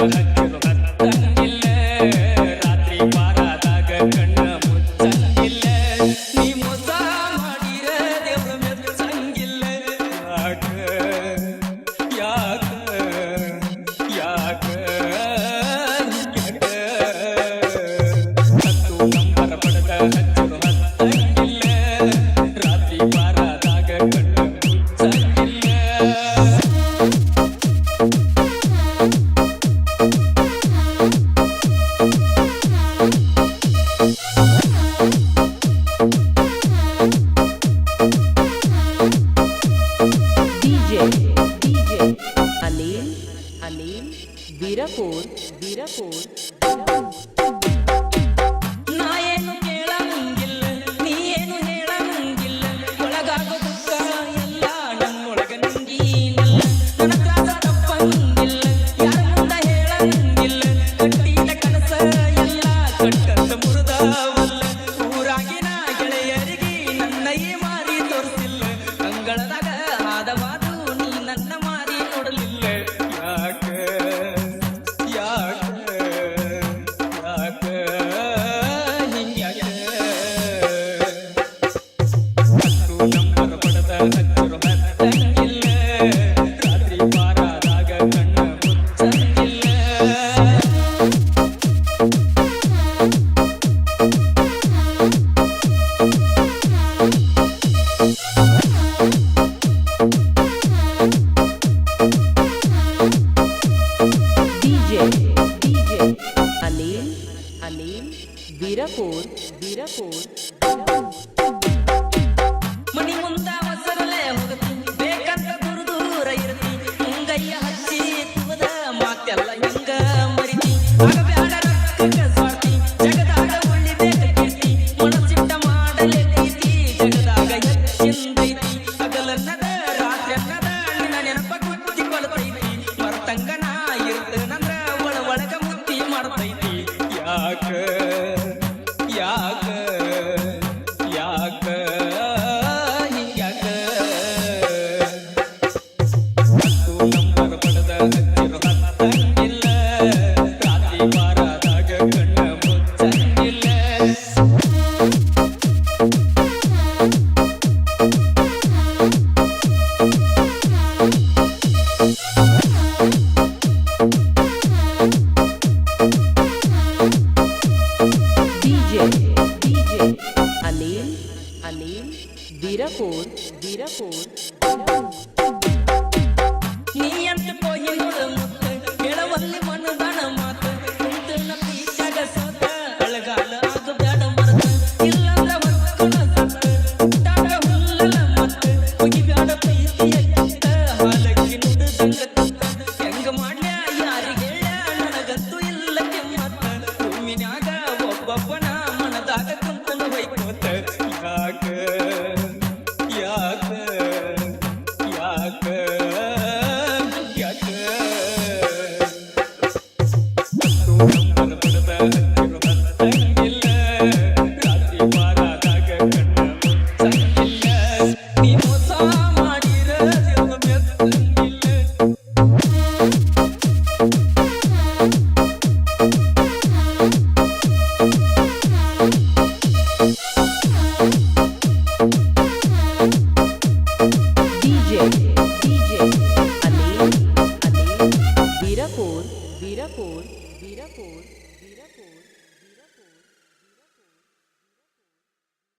ಹಚ್ಚಿರು ಹತ್ತಂಗಿಲ್ಲ ರಾತ್ರಿ ಬಾರಾದಾಗ ಕಣ್ಣ ಮುಚ್ಚಂಗಿಲ್ಲ ನೀ ಮೋಸ ಮಾಡಿರ ದೇವ್ರ ಮೆಚ್ಚಂಗಿಲ್ಲ ಯಾಕ ಯಾಕ ಯಾಕ ಹತ್ತು ನಂಬರ ಪಡೆದ ಹಚ್ಚಿರು ಹತ್ತಂಗಿಲ್ಲ ರಾತ್ರಿ ಬಾರಾದಾಗ ಕಣ್ಣ ಮುಚ್ಚಂಗಿಲ್ಲ अनिल वीरपुर वीरपुर ನಾ ಏನು ಕೇಳಂಗಿಲ್ಲ ನೀ ಏನು ಹೇಳಂಗಿಲ್ಲ ಒಳಗಾಗೋ ದುಃಖ ಎಲ್ಲ ನಮ್ಮೊಳಗ ನಿಂಗೀನಿಲ್ಲ ನನ್ನ ತ್ರಾಸ ತಪ್ಪಂಗಿಲ್ಲ ಯಾರ ಮುಂದ ಹೇಳಂಗಿಲ್ಲ ಕಟ್ಟಿದ ಕನಸ ಎಲ್ಲ ಕಟ್ಟಂತ ಮುರಿದವಲ್ಲ ಊರಾಗಿನ ಗೆಳೆಯರಿಗೆ ನನ್ನ ಈ ಮಾರಿ ತೋರಿಸಿಲ್ಲ ಅಂಗಳದಾಗ ಆದ ಮಾತು ನೀ ನನ್ನ ಮಾರಿ ನೋಡಲಿಲ್ಲ ಯಾಕ ಯಾಕ ಯಾಕ ಹಿಂಗ್ಯಾಕ ಹತ್ತು ನಂಬರ ಪಡೆದ ಹಚ್ಚರು ಹತ್ತಂಗಿಲ್ಲ ರಾತ್ರಿ ಬಾರಾದಾಗ ಕಣ್ಣ ಮುಚ್ಚಂಗಿಲ್ಲ अनिल वीरपुर वीरपुर ಮನಿ ಮುಂದ ಹೊಸರಲೆ ಹೋಗತಿ ಬೇಕಂತ ದೂರ ದೂರ ಇರತಿ ಮುಂಗಯ್ಯ ಹಚ್ಚಿ ತುವದ ಮಾತೆಲ್ಲ ಹಿಂಗ ಮರಿತಿ ಆಗ ಬ್ಯಾಡ ರೊಕ್ಕಕ್ಕ ಸ್ವಾರ್ಥಿ ಜಗದಾಗ ಉಳಿಬೇಕ ಕೀರ್ತಿ ಮನಸ್ಸಿಟ್ಟ ಮಾಡಲೆ ಪ್ರೀತಿ ಜಗದಾಗ ಹೆಚ್ಚಿಂದೈತಿ ಹಗಲನ್ನದ ರಾತ್ರಿಯನ್ನದ ನಿನ್ನ ನೆನಪ ಗುತ್ತಿ ಕೊಳತೈತಿ ಮರ್ತಂಗನ ಇರ್ತನಂದ್ರ ಒಳಗ ಮುತ್ತಿ ಮಾಡ್ತೈತಿ ಯಾಕ ಯಾಕ ಯಾಕ ಹಿಂಗ್ಯಾಕ ಹತ್ತು ನಂಬರ ಪಡೆದ ಹಚ್ಚಿರು ಹತ್ತಂಗಿಲ್ಲ ರಾತ್ರಿ ಬಾರಾದಾಗ ಕಣ್ಣ ಮುಚ್ಚಂಗಿಲ್ಲ अनिल वीरपुर वीरपुर ನೀ ಅಂತ ಕೋಯಿ ನೋಡ ಮುತ್ತ ಕೇಳವಲ್ಲಿ ಮನದಾನ ಮಾತ ಕುಂತನ ಪೀಚಾಗ ಸೋತ ಅಳಗಾಲ ಆಗ ಬ್ಯಾಡ ಮರತ ಇಲ್ಲಂದ್ರ ಹೊಕ್ಕನ ಸತ್ತ ಊಟಾಗ ಹುಲ್ಲಲ ಮತ್ತ ಹೋಗಿ ಬ್ಯಾಡ ಪ್ರೀತಿಯ ಕಿತ್ತ ಹಾಲಕ್ಕಿ ನುಡಿದಂಗ ತುತ್ತ ಹೆಂಗ ಮಾಡ್ಲ್ಯಾ ಯಾರಿಗೆ ನನಗಂತೂ ಇಲ್ಲ ಕೆಮ್ಮತ್ತ ಭೂಮಿನ್ಯಾಗ ಒಬ್ಬೊಬ್ಬನ ಮನದಾಗ ಕುಂತನ ಹೊಯ್ಕೋತ ಯಾಕ ಯಾಕ ಯಾಕ ಯಾಕ ಹತ್ತು ನಂಬರ ಪಡೆದ ಹಚ್ಚಿರು ಹತ್ತಂಗಿಲ್ಲ ರಾತ್ರಿ ಬಾರಾದಾಗ ಕಣ್ಣ ಮುಚ್ಚಂಗಿಲ್ಲ ನೀ ಮೋಸ ಮಾಡಿರ ದೇವ್ರ ಮೆಚ್ಚಂಗಿಲ್ಲ अनिल वीरपुर वीरपुर वीरपुर